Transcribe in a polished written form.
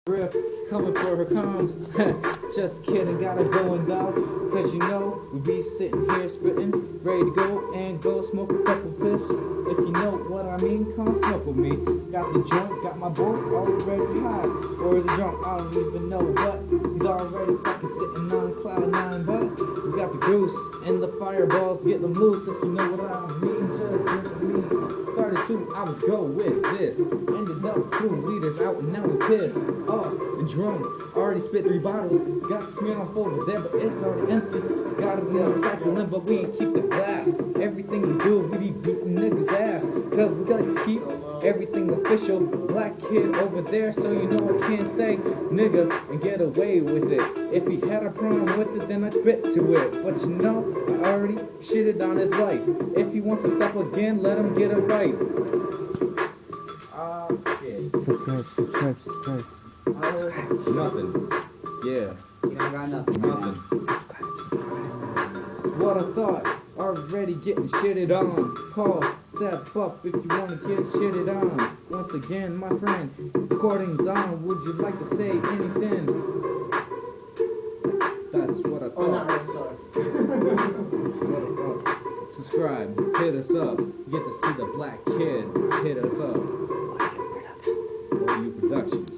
Riff, coming for her calm. Just kidding, gotta go and go. Cause you know, we be sitting here spitting, ready to go and go smoke a couple piffs. If you know what I mean, come smoke with me. Got the joint, got my boy already high. Or is it drunk? I don't even know, but he's already fucking sitting on cloud nine. But we got the goose and the fireballs to get them loose. If you know what I mean, just drink with me. Started to, I was go with this. Ended up 2 liters out and now we pissed. And drunk, already spit 3 bottles. Got the smell over there, but it's already empty. Gotta be recycling, but we keep the glass. Everything we do, we be beating niggas' ass. Cause we gotta keep everything official. Black kid over there, so you know I can't say nigga and get away with it. If he had a problem with it, then I spit to it. But you know, I already shitted on his life. If he wants to stop again, let him get it right. Shit. Subscribe. Nothing. Yeah. You don't got nothing. Nothing. What I thought. Already getting shitted on. Paul, step up if you wanna get shitted on. Once again, my friend, recording's on. Would you like to say anything? That's what I thought. Oh, not really, sorry. Subscribe, hit us up. You get to see the black kid. Hit us up. OU Productions.